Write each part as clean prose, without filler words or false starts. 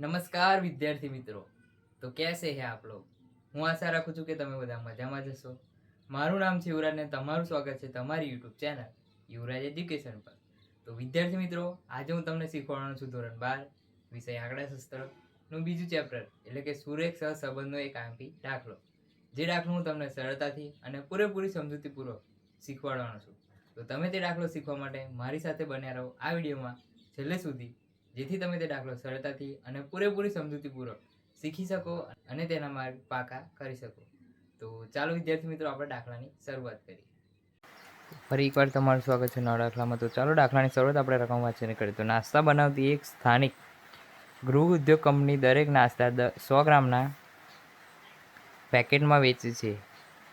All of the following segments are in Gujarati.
नमस्कार विद्यार्थी मित्रों। तो कैसे हैं आप लोग? હું આશા રાખું છું કે તમે બધા મજામાં જ હશો। મારું નામ છે યુવરાજ ને તમારું સ્વાગત છે તમારી યુટ્યુબ ચેનલ યુવરાજ એજ્યુકેશન પર। તો વિદ્યાર્થી મિત્રો, આજે હું તમને શીખવાડવાનો છું ધોરણ 12 વિષય આંકડાશાસ્ત્ર નું બીજું ચેપ્ટર એટલે કે સુરેખ સહસંબંધનો એક આંકી દાખલો। જે દાખલો હું તમને સરળતાથી અને પૂરેપૂરી સમજૂતીપૂર્વક શીખવાડવાનો છું। તો તમે તે દાખલો શીખવા માટે મારી સાથે બન્યા રહો આ વિડીયોમાં છેલ્લે સુધી, જેથી તમે તે દાખલો સરળતાથી અને પૂરેપૂરી સમજૂતીપૂર્વક શીખી શકો અને તેના માર્ક પાકા કરી શકો। તો ચાલો વિદ્યાર્થી મિત્રો, આપણે દાખલાની શરૂઆત કરીએ। ફરી એકવાર તમારું સ્વાગત છે નવા દાખલામાં। તો ચાલો દાખલાની શરૂઆત આપણે રકમ વાંચીને કરીએ। તો નાસ્તા બનાવતી એક સ્થાનિક ગૃહ ઉદ્યોગ કંપની દરેક નાસ્તા 100 ગ્રામના પેકેટમાં વેચે છે।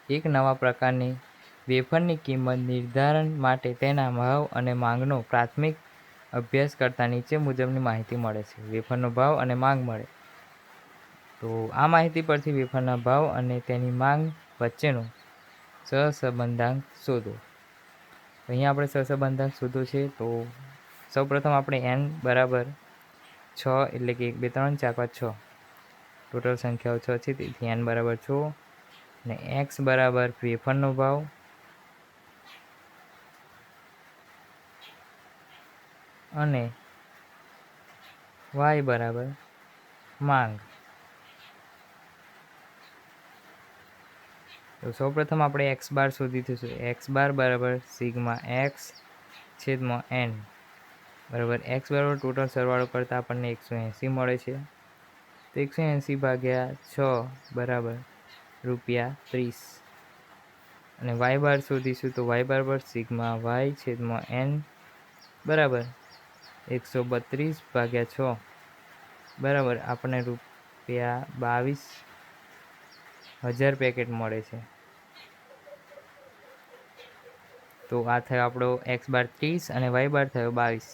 એક નવા પ્રકારની વેફરની કિંમત નિર્ધારણ માટે તેના ભાવ અને માંગનો પ્રાથમિક અભ્યાસ કરતા નીચે મુજબની માહિતી મળે છે। વેફરનો ભાવ અને માંગ મળે તો આ માહિતી પરથી વેફરના ભાવ અને તેની માંગ વચ્ચેનો સહસંબંધાંક શોધો। તો અહીંયા આપણે સહસંબંધાંક શોધો છે। તો સૌપ્રથમ આપણે n બરાબર 6 એટલે કે 1 2 3 4 5 6 ટોટલ સંખ્યાઓ 6 છે, તેથી n બરાબર 6 અને x બરાબર વેફરનો ભાવ અને y બરાબર માંગ। તો સૌપ્રથમ આપણે x બાર શોધી થશે। x બાર બરાબર સિગ્મા x છેદમાં n બરાબર x બરાબર ટોટલ સરવાળો કરતાં આપણને 180 મળે છે। તો 180 ભાગ્યા 6 બરાબર ₹30 અને y બાર શોધીશું। તો y બરાબર સિગ્મા y છેદમાં n બરાબર 132 ભાગ્યા 6 બરાબર આપણને ₹22,000 પેકેટ મળે છે। તો આ થયો આપણો x બાર 30 અને y બાર થયો 22।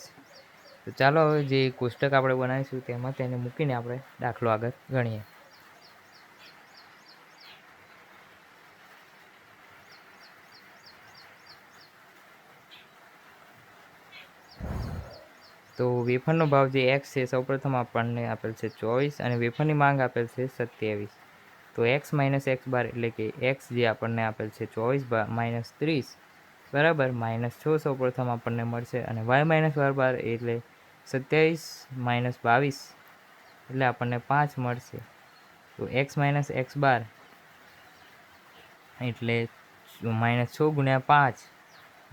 તો ચાલો હવે જે કોષ્ટક આપણે બનાવીશું તેમાં તેને મૂકીને આપણે દાખલો આગળ ગણીએ। તો વેફરનો ભાવ જે x છે સૌપ્રથમ આપણને આપેલ છે 24 અને વેફરની માંગ આપેલ છે 27। તો x માઇનસ x બાર એટલે કે x જે આપણને આપેલ છે 24 માઇનસ 30 બરાબર -6 સૌપ્રથમ આપણને મળશે અને y માઇનસ y બાર એટલે 27 માઇનસ 22 એટલે આપણને 5 મળશે। તો x માઇનસ x બાર એટલે -6 ગુણ્યા 5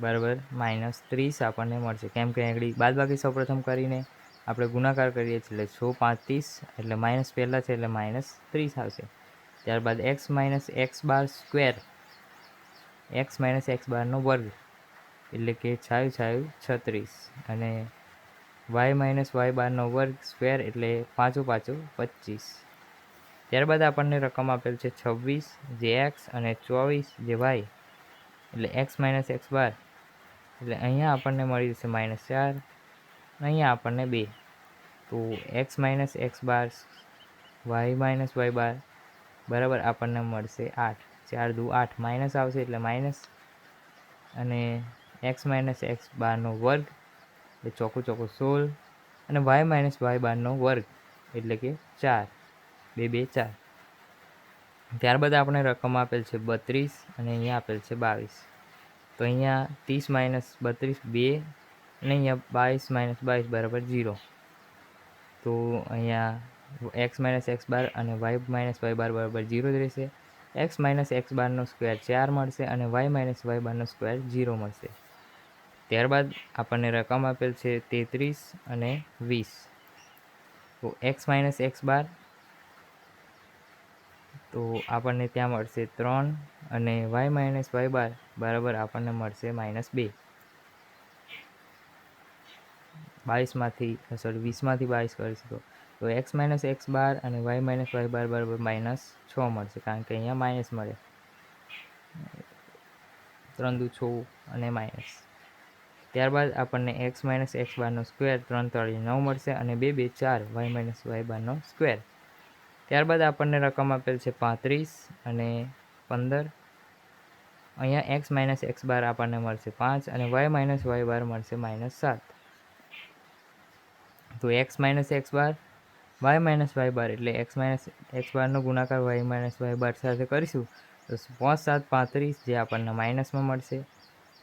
બરાબર -30 આપણને મળશે, કેમ કે આગળ બાદબાકી સૌપ્રથમ કરીને આપણે ગુણાકાર કરીએ છીએ એટલે 6 5 30 એટલે માઇનસ પહેલાં છે એટલે -30 આવશે। ત્યારબાદ x minus x bar square x minus x બારનો વર્ગ એટલે કે 36 અને y માઇનસ y બારનો વર્ગ સ્ક્વેર એટલે 5 5 25। ત્યારબાદ આપણને રકમ આપેલ છે 26 જે x અને 24 જે y એટલે x માઇનસ એક્સ બાર એટલે અહીંયા આપણને મળી જશે -4, અહીંયા આપણને 2। તો x minus x bar y minus y બાર બરાબર આપણને મળશે 8, 4 દુ 8 માઇનસ આવશે એટલે માઇનસ અને x માઇનસ એક્સ બારનો વર્ગ એટલે ચોખ્ખું 16 અને y માઇનસ y બારનો વર્ગ એટલે કે 4, 2 2 4। ત્યારબાદ આપણે રકમ આપેલ છે 32 અને અહીંયા આપેલ છે 22। તો અહીંયા 30 માઇનસ 32 2 અને અહીંયા 22 માઇનસ 22 બરાબર 0। તો અહીંયા x માઇનસ એક્સ બાર અને y માઇનસ y બાર બરાબર 0 જ રહેશે। x માઇનસ એક્સ બારનો સ્ક્વેર 4 મળશે અને y માઇનસ y બારનો સ્ક્વેર 0 મળશે। ત્યારબાદ આપણને રકમ આપેલ છે 33 અને 20। તો x માઇનસ એક્સ બાર તો આપણને ત્યાં મળશે 3 અને y માઇનસ y બાર બરાબર આપણને મળશે -2। 22માંથી 22 કરીશું તો x માઇનસ એક્સ બાર અને y માઇનસ y બાર બરાબર -6 મળશે, કારણ કે અહીંયા માઇનસ મળે 3 દુ 6 અને માઇનસ। ત્યારબાદ આપણને x માઇનસ એક્સ બારનો સ્ક્વેર 3 3 9 મળશે અને 2 2 4 y માઇનસ y બારનો સ્ક્વેર। ત્યારબાદ આપણને રકમ આપેલ છે 35 અને 15। અહીંયા x માઇનસ એક્સ બાર આપણને મળશે 5 અને y માઇનસ y બાર મળશે -7। તો x minus x bar Y minus Y બાર એટલે એક્સ માઇનસ એક્સ બારનો ગુણાકાર વાય માઇનસ વાય બાર સાથે કરીશું તો 5 7 35 જે આપણને માઇનસમાં મળશે.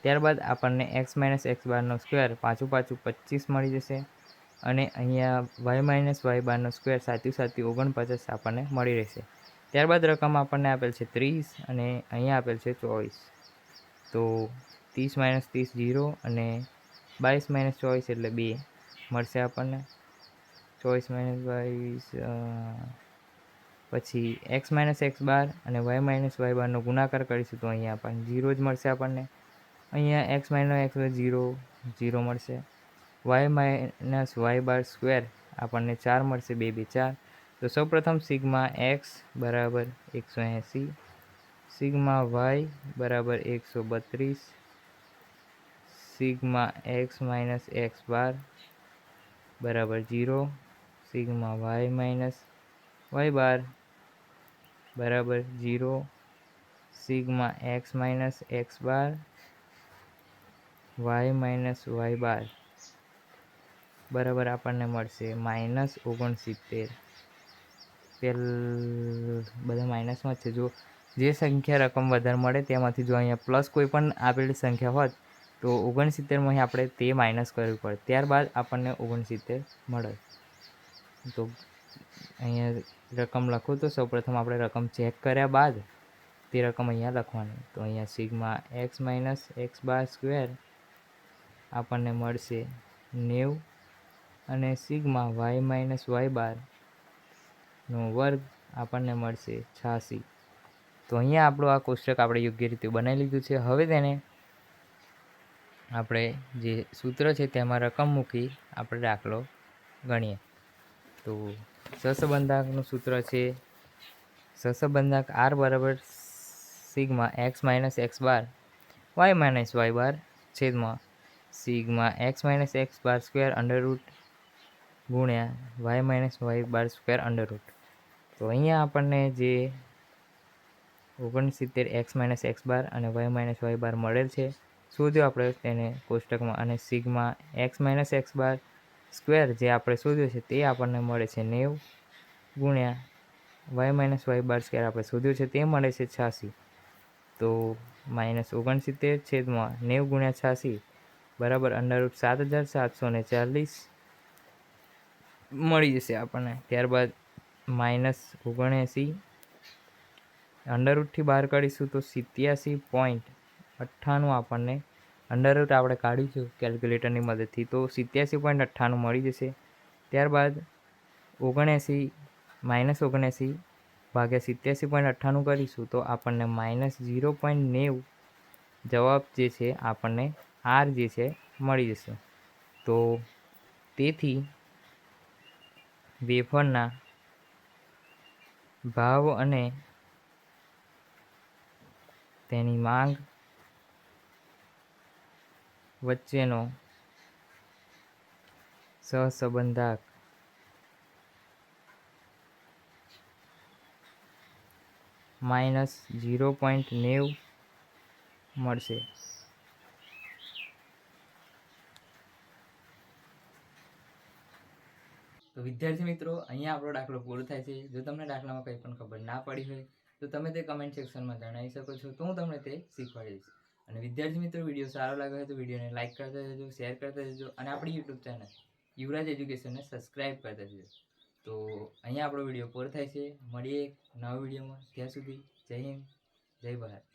ત્યારબાદ આપણને એક્સ માઇનસ એક્સ બારનો સ્ક્વેર પાછું 25 મળી જશે અને અહીંયા વાય માઇનસ વાય બારનો સ્ક્વેર સાચું 49 આપણને મળી રહેશે. ત્યારબાદ રકમ આપણને આપેલ છે 30 અને અહીંયા આપેલ છે 24. તો 30 માઇનસ 30 0 અને 22 માઇનસ 24 એટલે 2 મળશે આપણને. 24 માઇનસ 22 પછી એક્સ માઇનસ એક્સ બાર અને વાય માઇનસ વાય બારનો ગુણાકાર કરીશું તો અહીંયા આપણને 0 જ મળશે આપણને. અહીંયા એક્સ માઇનસ એક્સ બાર 0 0 મળશે. વાય માઇનસ વાય બાર સ્ક્વેર આપણને 4 મળશે, 2 2 4. તો સૌપ્રથમ સિગ્મા એક્સ બરાબર 180, સિગ્મા વાય બરાબર 132, sigma x minus x bar બરાબર 0, સિગ્મા વાય માઇનસ વાય બાર બરાબર 0, sigma x minus x bar Y minus Y બાર બરાબર આપણને મળશે -69. બધા માઇનસમાં જ છે. જો જે સંખ્યા રકમ વધારે મળે તેમાંથી જો અહીંયા પ્લસ કોઈ પણ આપેલી સંખ્યા હોત તો 69માંથી આપણે તે માઇનસ કરવું પડે, ત્યારબાદ આપણને 69 મળે. તો અહીંયા રકમ લખું તો સૌપ્રથમ આપણે રકમ ચેક કર્યા બાદ તે રકમ અહીંયા લખવાની. તો અહીંયા sigma x minus x bar square આપણને મળશે 90 અને સિગ્મા વાય માઇનસ વાય બારનો વર્ગ આપણને મળશે 86. તો અહીંયા આપણું આ કોષ્ટક આપણે યોગ્ય રીતે બનાવી લીધું છે. હવે તેને આપણે જે સૂત્ર છે તેમાં રકમ મૂકી આપણે દાખલો ગણીએ. તો સહસંબંધકનું સૂત્ર છે સહસંબંધક આર બરાબર sigma x minus x bar Y minus Y બાર છેદમાં sigma x minus x bar square under root ગુણ્યા વાય માઇનસ વાય બાર સ્ક્વેર અંડરરૂટ. તો અહીંયા આપણને જે 69 એક્સ માઇનસ એક્સ બાર અને વાય માઇનસ વાય બાર મળેલ છે શોધ્યો આપણે તેને કોષ્ટકમાં, અને sigma x minus x bar square જે આપણે શોધ્યો છે તે આપણને મળે છે 90 ગુણ્યા વાય માઇનસ વાય બાર સ્ક્વેર આપણે શોધ્યો છે તે મળે છે 86. તો -69 છેદમાં 90 ગુણ્યા 86 બરાબર અંડરરૂટ 7740 મળી જશે આપણને. ત્યારબાદ -79 અંડરરૂટથી બહાર કાઢીશું તો 87.98 આપણને અંડરરૂટ આપણે કાઢીશું કેલ્ક્યુલેટરની મદદથી તો 87.98 મળી જશે. ત્યારબાદ 79 ભાગ્યા 87.98 કરીશું તો આપણને -0.90 જવાબ જે છે આપણને આર જે છે મળી જશે. તો તેથી વેફરના ભાવ અને તેની માંગ વચ્ચેનો સહસંબંધક -0.90 મળશે. તો વિદ્યાર્થી મિત્રો, અહીંયા આપણો દાખલો પૂરો થાય છે. જો તમને દાખલામાં કંઈ પણ ખબર ના પડી હોય તો તમે તે કમેન્ટ સેક્શનમાં જણાવી શકો છો, તો હું તમને તે શીખવાડીશ. અને વિદ્યાર્થી મિત્રો, વિડીયો સારો લાગ્યો હોય તો વિડીયોને લાઇક કરતા જજો, શેર કરતા જજો અને આપણી યુટ્યુબ ચેનલ યુવરાજ એજ્યુકેશનને સબસ્ક્રાઈબ કરતા જજો. તો અહીંયા આપણો વિડીયો પૂરો થાય છે. મળીએ એક નવા વિડીયોમાં. ત્યાં સુધી જય હિન્દ, જય ભારત.